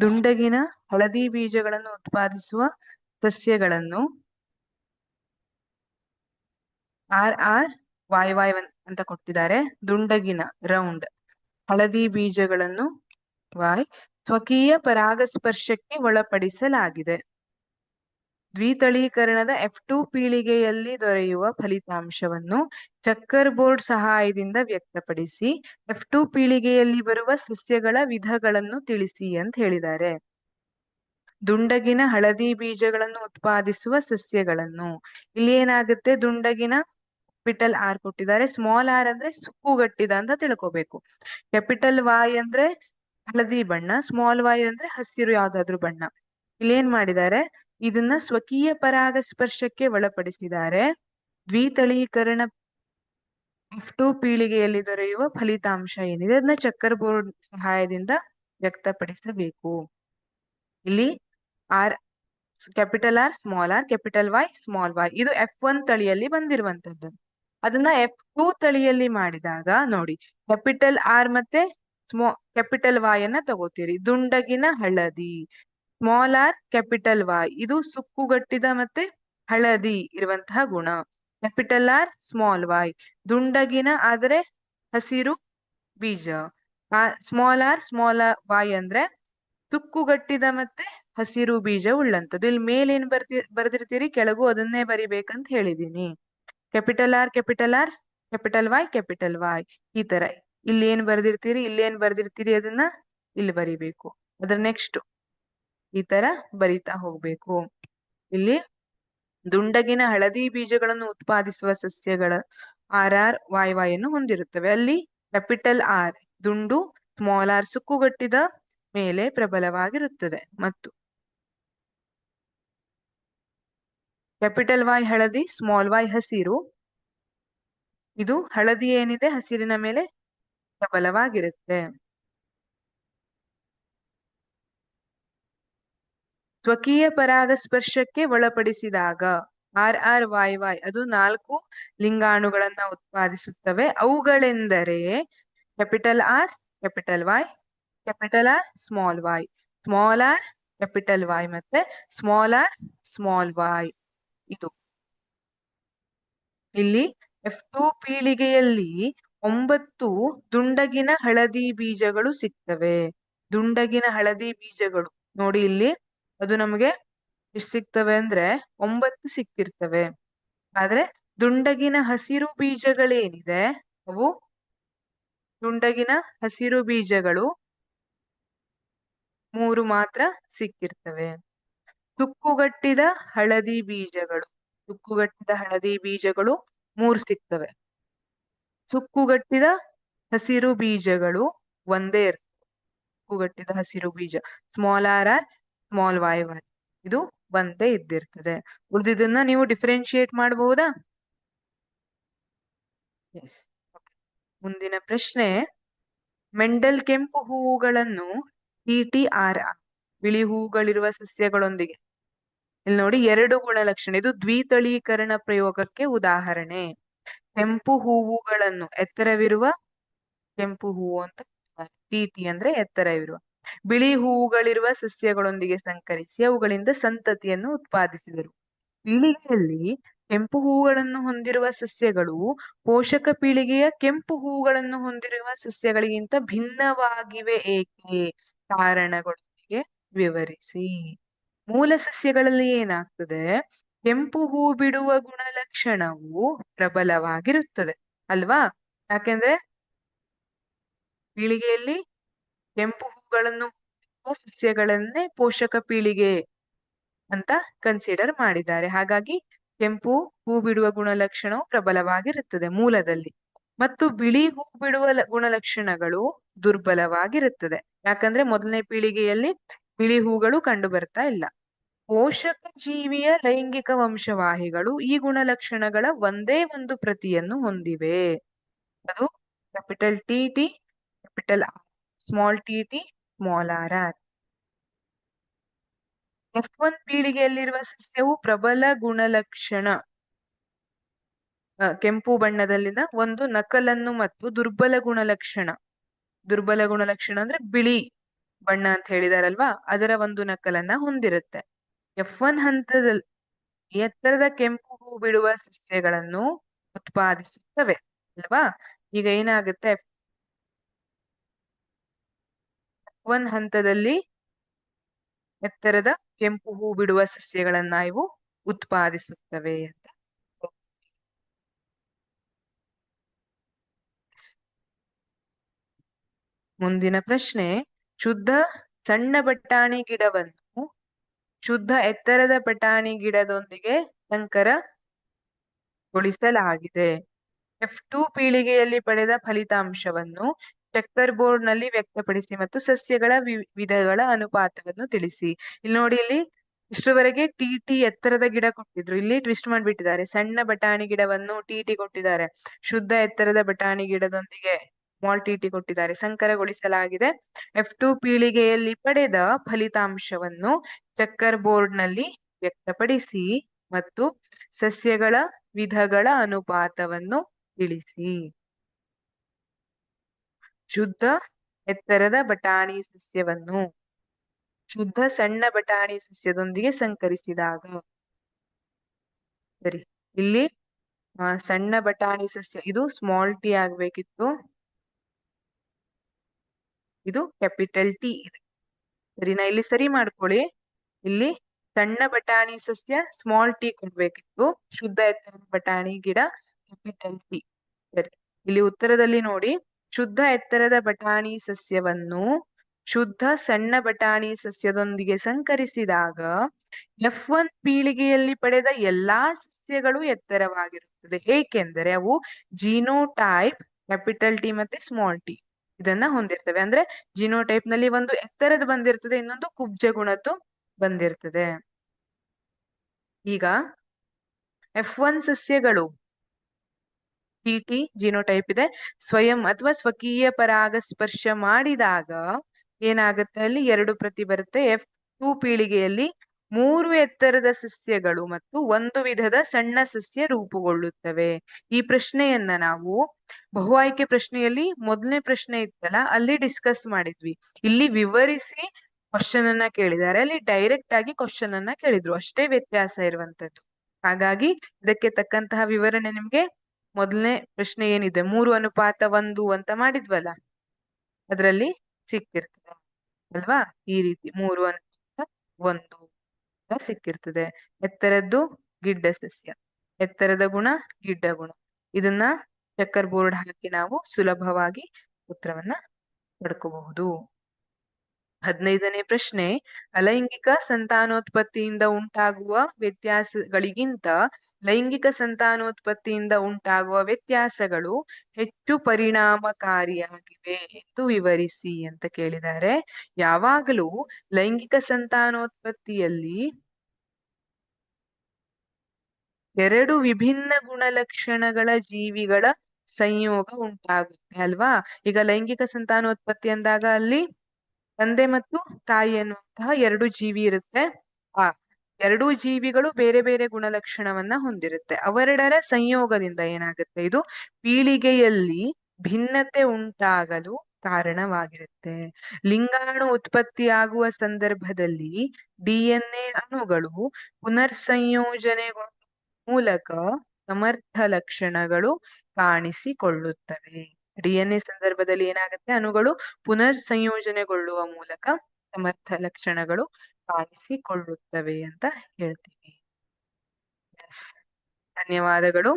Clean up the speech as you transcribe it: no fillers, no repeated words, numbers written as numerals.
ದುಂಡಗಿನ ಹಳದಿ ಬೀಜಗಳನ್ನು ಉತ್ಪಾದಿಸುವ ಸಸ್ಯಗಳನ್ನು RRYY ಅಂತ ಕೊಟ್ಟಿದ್ದಾರೆ. ದುಂಡಗಿನ ರೌಂಡ್ ಹಳದಿ ಬೀಜಗಳನ್ನು Y ಸ್ವಕೀಯ ಪರಾಗಸ್ಪರ್ಶಕ್ಕೆ ಒಳಪಡಿಸಲಾಗಿದೆ. ದ್ವಿತಳೀಕರಣದ F2 ಪೀಳಿಗೆಯಲ್ಲಿ ದೊರೆಯುವ ಫಲಿತಾಂಶವನ್ನು ಚಕ್ಕರ್ ಬೋರ್ಡ್ ಸಹಾಯದಿಂದ ವ್ಯಕ್ತಪಡಿಸಿ F2 ಪೀಳಿಗೆಯಲ್ಲಿ ಬರುವ ಸಸ್ಯಗಳ ವಿಧಗಳನ್ನು ತಿಳಿಸಿ ಅಂತ ಹೇಳಿದ್ದಾರೆ. ದುಂಡಗಿನ ಹಳದಿ ಬೀಜಗಳನ್ನು ಉತ್ಪಾದಿಸುವ ಸಸ್ಯಗಳನ್ನು ಇಲ್ಲಿ ಏನಾಗುತ್ತೆ, ದುಂಡಗಿನ ಕ್ಯಾಪಿಟಲ್ R ಕೊಟ್ಟಿದ್ದಾರೆ. ಸ್ಮಾಲ್ r ಅಂದ್ರೆ ಸುಕ್ಕುಗಟ್ಟಿದ ಅಂತ ತಿಳ್ಕೊಬೇಕು. ಕ್ಯಾಪಿಟಲ್ Y ಅಂದ್ರೆ ಹಳದಿ ಬಣ್ಣ, ಸ್ಮಾಲ್ y ಅಂದ್ರೆ ಹಸಿರು ಯಾವ್ದಾದ್ರು ಬಣ್ಣ. ಇಲ್ಲಿ ಏನ್ ಮಾಡಿದ್ದಾರೆ, ಇದನ್ನ ಸ್ವಕೀಯ ಪರಾಗಸ್ಪರ್ಶಕ್ಕೆ ಒಳಪಡಿಸಿದ್ದಾರೆ. ದ್ವಿತಳೀಕರಣ F2 ಪೀಳಿಗೆಯಲ್ಲಿ ದೊರೆಯುವ ಫಲಿತಾಂಶ ಏನಿದೆ ಅದನ್ನ ಚಕ್ಕರ್ ಬೋರ್ಡ್ ಸಹಾಯದಿಂದ ವ್ಯಕ್ತಪಡಿಸಬೇಕು. ಇಲ್ಲಿ R capital R small r, capital Y small y, ಇದು F1 ತಳಿಯಲ್ಲಿ ಬಂದಿರುವಂತದ್ದು. ಅದನ್ನ F2 ತಳಿಯಲ್ಲಿ ಮಾಡಿದಾಗ ನೋಡಿ, ಕ್ಯಾಪಿಟಲ್ R ಮತ್ತೆ ಕ್ಯಾಪಿಟಲ್ Y ಅನ್ನ ತಗೋತೀರಿ. ದುಂಡಗಿನ ಹಳದಿ ಸ್ಮಾಲ್ r ಕ್ಯಾಪಿಟಲ್ Y, ಇದು ಸುಕ್ಕುಗಟ್ಟಿದ ಮತ್ತೆ ಹಳದಿ ಇರುವಂತಹ ಗುಣ. ಕ್ಯಾಪಿಟಲ್ R ಸ್ಮಾಲ್ y ದುಂಡಗಿನ ಆದರೆ ಹಸಿರು ಬೀಜ. ಸ್ಮಾಲ್ r ಸ್ಮಾಲ್ y ಅಂದ್ರೆ ಸುಕ್ಕುಗಟ್ಟಿದ ಮತ್ತೆ ಹಸಿರು ಬೀಜ ಉಳ್ಳಂತದ್ದು. ಇಲ್ಲಿ ಮೇಲೇನ್ ಬರ್ದಿರ್ತೀರಿ, ಕೆಳಗೂ ಅದನ್ನೇ ಬರಿಬೇಕಂತ ಹೇಳಿದೀನಿ. Capital R capital R capital Y capital Y, ಈ ತರ ಇಲ್ಲಿ ಏನ್ ಬರ್ದಿರ್ತೀರಿ, ಇಲ್ಲಿ ಏನ್ ಬರ್ದಿರ್ತೀರಿ ಅದನ್ನ ಇಲ್ಲಿ ಬರಿಬೇಕು. ಅದ್ರ ನೆಕ್ಸ್ಟ್ ಈ ತರ ಬರಿತಾ ಹೋಗ್ಬೇಕು. ಇಲ್ಲಿ ದುಂಡಗಿನ ಹಳದಿ ಬೀಜಗಳನ್ನು ಉತ್ಪಾದಿಸುವ ಸಸ್ಯಗಳ RRYY ಅನ್ನು ಹೊಂದಿರುತ್ತವೆ. ಅಲ್ಲಿ ಕ್ಯಾಪಿಟಲ್ R ದುಂಡು, ಸ್ಮಾಲ್ r ಸುಕ್ಕುಗಟ್ಟಿದ ಮೇಲೆ ಪ್ರಬಲವಾಗಿರುತ್ತದೆ. ಮತ್ತು ಕ್ಯಾಪಿಟಲ್ Y ಹಳದಿ, ಸ್ಮಾಲ್ y ಹಸಿರು. ಇದು ಹಳದಿ ಏನಿದೆ ಹಸಿರಿನ ಮೇಲೆ ಪ್ರಬಲವಾಗಿರುತ್ತೆ. ಸ್ವಕೀಯ ಪರಾಗಸ್ಪರ್ಶಕ್ಕೆ ಒಳಪಡಿಸಿದಾಗ RRYY ಅದು 4 ಲಿಂಗಾಣುಗಳನ್ನ ಉತ್ಪಾದಿಸುತ್ತವೆ. ಅವುಗಳೆಂದರೆ capital R capital Y capital R small y, small r capital Y ಮತ್ತೆ ಸ್ಮಾಲ್ r ಸ್ಮಾಲ್ y. ಇದು ಇಲ್ಲಿ F2 ಪೀಳಿಗೆಯಲ್ಲಿ 9 ದುಂಡಗಿನ ಹಳದಿ ಬೀಜಗಳು ಸಿಗ್ತವೆ. ದುಂಡಗಿನ ಹಳದಿ ಬೀಜಗಳು ನೋಡಿ ಇಲ್ಲಿ ಅದು ನಮಗೆ ಎಷ್ಟು ಸಿಗ್ತವೆ ಅಂದ್ರೆ 9 ಸಿಕ್ಕಿರ್ತವೆ. ಆದ್ರೆ ದುಂಡಗಿನ ಹಸಿರು ಬೀಜಗಳೇನಿದೆ ಅವು ದುಂಡಗಿನ ಹಸಿರು ಬೀಜಗಳು 3 ಮಾತ್ರ ಸಿಕ್ಕಿರ್ತವೆ. ಸುಕ್ಕುಗಟ್ಟಿದ ಹಳದಿ ಬೀಜಗಳು 3 ಸಿಗ್ತವೆ. ಸುಕ್ಕುಗಟ್ಟಿದ ಹಸಿರು ಬೀಜಗಳು ಒಂದೇ ಇರ್ತವೆ. ಸುಕ್ಕುಗಟ್ಟಿದ ಹಸಿರು ಬೀಜ ಸ್ಮಾಲ್ r ಸ್ಮಾಲ್ y ಇದು ಒಂದೇ ಇದ್ದಿರ್ತದೆ. ಉಳಿದಿದ್ದನ್ನ ನೀವು ಡಿಫ್ರೆನ್ಶಿಯೇಟ್ ಮಾಡಬಹುದಾ? ಎಸ್. ಮುಂದಿನ ಪ್ರಶ್ನೆ, ಮೆಂಡಲ್ ಕೆಂಪು ಹೂವುಗಳನ್ನು TTR ಬಿಳಿ ಹೂವುಗಳಿರುವ ಸಸ್ಯಗಳೊಂದಿಗೆ, ಇಲ್ಲಿ ನೋಡಿ 2 ಗುಣಲಕ್ಷಣ, ಇದು ದ್ವಿತಳೀಕರಣ ಪ್ರಯೋಗಕ್ಕೆ ಉದಾಹರಣೆ. ಕೆಂಪು ಹೂವುಗಳನ್ನು ಎತ್ತರವಿರುವ ಕೆಂಪು ಹೂವು ಅಂತ TT ಅಂದ್ರೆ ಎತ್ತರವಿರುವ ಬಿಳಿ ಹೂವುಗಳಿರುವ ಸಸ್ಯಗಳೊಂದಿಗೆ ಸಂಕರಿಸಿ ಅವುಗಳಿಂದ ಸಂತತಿಯನ್ನು ಉತ್ಪಾದಿಸಿದರು. ಪೀಳಿಗೆಯಲ್ಲಿ ಕೆಂಪು ಹೂವುಗಳನ್ನು ಹೊಂದಿರುವ ಸಸ್ಯಗಳು ಪೋಷಕ ಪೀಳಿಗೆಯ ಕೆಂಪು ಹೂವುಗಳನ್ನು ಹೊಂದಿರುವ ಸಸ್ಯಗಳಿಗಿಂತ ಭಿನ್ನವಾಗಿವೆ ಏಕೆ? ಕಾರಣಗಳೊಂದಿಗೆ ವಿವರಿಸಿ. ಮೂಲ ಸಸ್ಯಗಳಲ್ಲಿ ಏನಾಗ್ತದೆ, ಕೆಂಪು ಹೂ ಬಿಡುವ ಗುಣಲಕ್ಷಣವು ಪ್ರಬಲವಾಗಿರುತ್ತದೆ ಅಲ್ವಾ? ಯಾಕೆಂದ್ರೆ ಪೀಳಿಗೆಯಲ್ಲಿ ಕೆಂಪು ಹೂಗಳನ್ನು ಸಸ್ಯಗಳನ್ನೇ ಪೋಷಕ ಪೀಳಿಗೆ ಅಂತ ಕನ್ಸಿಡರ್ ಮಾಡಿದ್ದಾರೆ. ಹಾಗಾಗಿ ಕೆಂಪು ಹೂ ಬಿಡುವ ಗುಣಲಕ್ಷಣವು ಪ್ರಬಲವಾಗಿರುತ್ತದೆ ಮೂಲದಲ್ಲಿ. ಮತ್ತು ಬಿಳಿ ಹೂ ಬಿಡುವ ಗುಣಲಕ್ಷಣಗಳು ದುರ್ಬಲವಾಗಿರುತ್ತದೆ. ಯಾಕಂದ್ರೆ ಮೊದಲನೇ ಪೀಳಿಗೆಯಲ್ಲಿ ಬಿಳಿ ಹೂಗಳು ಕಂಡು ಬರ್ತಾ ಇಲ್ಲ. ಪೋಷಕ ಜೀವಿಯ ಲೈಂಗಿಕ ವಂಶವಾಹಿಗಳು ಈ ಗುಣಲಕ್ಷಣಗಳ ಒಂದೇ ಒಂದು ಪ್ರತಿಯನ್ನು ಹೊಂದಿವೆ. ಅದು capital TT capital R small TT small r. F1 ಪೀಳಿಗೆಯಲ್ಲಿರುವ ಸಸ್ಯವು ಪ್ರಬಲ ಗುಣಲಕ್ಷಣ ಕೆಂಪು ಬಣ್ಣದಲ್ಲಿನ ಒಂದು ನಕಲನ್ನು ಮತ್ತು ದುರ್ಬಲ ಗುಣಲಕ್ಷಣ ಅಂದ್ರೆ ಬಿಳಿ ಬಣ್ಣ ಅಂತ ಹೇಳಿದಾರಲ್ವಾ, ಅದರ ಒಂದು ನಕಲನ್ನ ಹೊಂದಿರುತ್ತೆ. F1 ಹಂತದಲ್ಲಿ ಎತ್ತರದ ಕೆಂಪು ಹೂ ಬಿಡುವ ಸಸ್ಯಗಳನ್ನು ಉತ್ಪಾದಿಸುತ್ತವೆ ಅಲ್ವಾ. ಈಗ ಏನಾಗುತ್ತೆ, F1 ಹಂತದಲ್ಲಿ ಎತ್ತರದ ಕೆಂಪು ಹೂ ಬಿಡುವ ಸಸ್ಯಗಳನ್ನ ಇವು ಉತ್ಪಾದಿಸುತ್ತವೆ ಅಂತ. ಮುಂದಿನ ಪ್ರಶ್ನೆ, ಶುದ್ಧ ಸಣ್ಣ ಬಟಾಣಿ ಗಿಡವನ್ನು ಶುದ್ಧ ಎತ್ತರದ ಬಟಾಣಿ ಗಿಡದೊಂದಿಗೆ ಸಂಕರಗೊಳಿಸಲಾಗಿದೆ. F2 ಪೀಳಿಗೆಯಲ್ಲಿ ಪಡೆದ ಫಲಿತಾಂಶವನ್ನು ಚೆಕ್ಕರ್ ಬೋರ್ಡ್ ನಲ್ಲಿ ವ್ಯಕ್ತಪಡಿಸಿ ಮತ್ತು ಸಸ್ಯಗಳ ವಿಧಗಳ ಅನುಪಾತವನ್ನು ತಿಳಿಸಿ. ಇಲ್ಲಿ ನೋಡಿ, ಇಲ್ಲಿ ಇಷ್ಟರವರೆಗೆ ಟಿ ಎತ್ತರದ ಗಿಡ ಕೊಟ್ಟಿದ್ರು, ಇಲ್ಲಿ ಟ್ವಿಸ್ಟ್ ಮಾಡ್ಬಿಟ್ಟಿದ್ದಾರೆ. ಸಣ್ಣ ಬಟಾಣಿ ಗಿಡವನ್ನು ಟಿ ಕೊಟ್ಟಿದ್ದಾರೆ, ಶುದ್ಧ ಎತ್ತರದ ಬಟಾಣಿ ಗಿಡದೊಂದಿಗೆ ಸ್ಮಾಲ್ ಟಿ ಕೊಟ್ಟಿದ್ದಾರೆ, ಸಂಕರಗೊಳಿಸಲಾಗಿದೆ. F2 ಪೀಳಿಗೆಯಲ್ಲಿ ಪಡೆದ ಫಲಿತಾಂಶವನ್ನು ಚೆಕ್ಕರ್ ಬೋರ್ಡ್ ನಲ್ಲಿ ವ್ಯಕ್ತಪಡಿಸಿ ಮತ್ತು ಸಸ್ಯಗಳ ವಿಧಗಳ ಅನುಪಾತವನ್ನು ತಿಳಿಸಿ. ಶುದ್ಧ ಎತ್ತರದ ಬಟಾಣಿ ಸಸ್ಯವನ್ನು ಶುದ್ಧ ಸಣ್ಣ ಬಟಾಣಿ ಸಸ್ಯದೊಂದಿಗೆ ಸಂಕರಿಸಿದಾಗ, ಸರಿ, ಇಲ್ಲಿ ಸಣ್ಣ ಬಟಾಣಿ ಸಸ್ಯ ಇದು ಸ್ಮಾಲ್ ಟಿ ಆಗ್ಬೇಕಿತ್ತು, ಇದು ಕ್ಯಾಪಿಟಲ್ ಟಿ ಇದೆ. ಸರಿನಾ, ಇಲ್ಲಿ ಸರಿ ಮಾಡ್ಕೊಳ್ಳಿ. ಇಲ್ಲಿ ಸಣ್ಣ ಬಟಾಣಿ ಸಸ್ಯ ಸ್ಮಾಲ್ ಟಿ ಕೊಡ್ಬೇಕಿತ್ತು, ಶುದ್ಧ ಎತ್ತರದ ಬಟಾಣಿ ಗಿಡ ಕ್ಯಾಪಿಟಲ್ ಟಿ. ಸರಿ, ಇಲ್ಲಿ ಉತ್ತರದಲ್ಲಿ ನೋಡಿ, ಶುದ್ಧ ಎತ್ತರದ ಬಟಾಣಿ ಸಸ್ಯವನ್ನು ಶುದ್ಧ ಸಣ್ಣ ಬಟಾಣಿ ಸಸ್ಯದೊಂದಿಗೆ ಸಂಕರಿಸಿದಾಗ F1 ಪೀಳಿಗೆಯಲ್ಲಿ ಪಡೆದ ಎಲ್ಲಾ ಸಸ್ಯಗಳು ಎತ್ತರವಾಗಿರುತ್ತದೆ, ಏಕೆಂದರೆ ಅವು ಜೀನೋಟೈಪ್ ಕ್ಯಾಪಿಟಲ್ ಟಿ ಮತ್ತೆ ಸ್ಮಾಲ್ ಟಿ ಇದನ್ನ ಹೊಂದಿರ್ತವೆ. ಅಂದ್ರೆ ಜಿನೋಟೈಪ್ ನಲ್ಲಿ ಒಂದು ಎತ್ತರದ ಬಂದಿರ್ತದೆ, ಇನ್ನೊಂದು ಕುಬ್ಜ ಗುಣದ್ದು ಬಂದಿರ್ತದೆ. ಈಗ F1 ಸಸ್ಯಗಳು ಟಿ ಜಿನೋಟೈಪ್ ಇದೆ, ಸ್ವಯಂ ಅಥವಾ ಸ್ವಕೀಯ ಪರಾಗಸ್ಪರ್ಶ ಮಾಡಿದಾಗ ಏನಾಗುತ್ತೆ, ಅಲ್ಲಿ 2 ಪ್ರತಿ ಬರುತ್ತೆ. F2 ಪೀಳಿಗೆಯಲ್ಲಿ 3 ಎತ್ತರದ ಸಸ್ಯಗಳು ಮತ್ತು 1 ವಿಧದ ಸಣ್ಣ ಸಸ್ಯ ರೂಪುಗೊಳ್ಳುತ್ತವೆ. ಈ ಪ್ರಶ್ನೆಯನ್ನ ನಾವು ಬಹು ಆಯ್ಕೆ ಪ್ರಶ್ನೆಯಲ್ಲಿ ಮೊದಲನೇ ಪ್ರಶ್ನೆ ಇತ್ತಲ್ಲ, ಅಲ್ಲಿ ಡಿಸ್ಕಸ್ ಮಾಡಿದ್ವಿ. ಇಲ್ಲಿ ವಿವರಿಸಿ ಕ್ವಶನ್ ಅನ್ನ ಕೇಳಿದ್ದಾರೆ, ಅಲ್ಲಿ ಡೈರೆಕ್ಟ್ ಆಗಿ ಕ್ವಶನ್ ಅನ್ನ ಕೇಳಿದ್ರು, ಅಷ್ಟೇ ವ್ಯತ್ಯಾಸ ಇರುವಂತದ್ದು. ಹಾಗಾಗಿ ಇದಕ್ಕೆ ತಕ್ಕಂತಹ ವಿವರಣೆ ನಿಮ್ಗೆ ಮೊದಲನೇ ಪ್ರಶ್ನೆ ಏನಿದೆ 3:1 ಅಂತ ಮಾಡಿದ್ವಲ್ಲ ಅದರಲ್ಲಿ ಸಿಕ್ಕಿರ್ತದೆ ಅಲ್ವಾ. ಈ ರೀತಿ 3:1 ಸಿಕ್ಕಿರ್ತದೆ. ಎತ್ತರದ್ದು ಗಿಡ್ಡ ಸಸ್ಯ, ಎತ್ತರದ ಗುಣ ಗಿಡ್ಡ ಗುಣ, ಇದನ್ನ ಚೆಕ್ಕರ್ ಬೋರ್ಡ್ ಹಾಕಿ ನಾವು ಸುಲಭವಾಗಿ ಉತ್ತರವನ್ನ ಪಡ್ಕೋಬಹುದು. 15ನೇ ಪ್ರಶ್ನೆ, ಅಲೈಂಗಿಕ ಸಂತಾನೋತ್ಪತ್ತಿಯಿಂದ ಉಂಟಾಗುವ ವ್ಯತ್ಯಾಸಗಳಿಗಿಂತ ಲೈಂಗಿಕ ಸಂತಾನೋತ್ಪತ್ತಿಯಿಂದ ಉಂಟಾಗುವ ವ್ಯತ್ಯಾಸಗಳು ಹೆಚ್ಚು ಪರಿಣಾಮಕಾರಿಯಾಗಿವೆ ಎಂದು ವಿವರಿಸಿ ಅಂತ ಕೇಳಿದ್ದಾರೆ. ಯಾವಾಗಲೂ ಲೈಂಗಿಕ ಸಂತಾನೋತ್ಪತ್ತಿಯಲ್ಲಿ 2 ವಿಭಿನ್ನ ಗುಣಲಕ್ಷಣಗಳ ಜೀವಿಗಳ ಸಂಯೋಗ ಉಂಟಾಗುತ್ತೆ ಅಲ್ವಾ. ಈಗ ಲೈಂಗಿಕ ಸಂತಾನೋತ್ಪತ್ತಿ ಅಂದಾಗ ಅಲ್ಲಿ ತಂದೆ ಮತ್ತು ತಾಯಿ ಅನ್ನುವಂತಹ 2 ಜೀವಿ ಇರುತ್ತೆ. ಆ 2 ಜೀವಿಗಳು ಬೇರೆ ಬೇರೆ ಗುಣಲಕ್ಷಣವನ್ನ ಹೊಂದಿರುತ್ತೆ. ಅವೆರಡರ ಸಂಯೋಗದಿಂದ ಏನಾಗುತ್ತೆ, ಇದು ಪೀಳಿಗೆಯಲ್ಲಿ ಭಿನ್ನತೆ ಉಂಟಾಗಲು ಕಾರಣವಾಗಿರುತ್ತೆ. ಲಿಂಗಾಣು ಉತ್ಪತ್ತಿಯಾಗುವ ಸಂದರ್ಭದಲ್ಲಿ DNA ಅಣುಗಳು ಪುನರ್ಸಂಯೋಜನೆಗೊಳ್ಳುವ ಮೂಲಕ ಸಮರ್ಥ ಲಕ್ಷಣಗಳು ಕಾಣಿಸಿಕೊಳ್ಳುತ್ತವೆ. DNA ಸಂದರ್ಭದಲ್ಲಿ ಏನಾಗುತ್ತೆ, ಅಣುಗಳು ಪುನರ್ ಸಂಯೋಜನೆಗೊಳ್ಳುವ ಮೂಲಕ ಸಮರ್ಥ ಲಕ್ಷಣಗಳು ಕಾಣಿಸಿಕೊಳ್ಳುತ್ತವೆ ಅಂತ ಹೇಳ್ತೀವಿ. ಧನ್ಯವಾದಗಳು.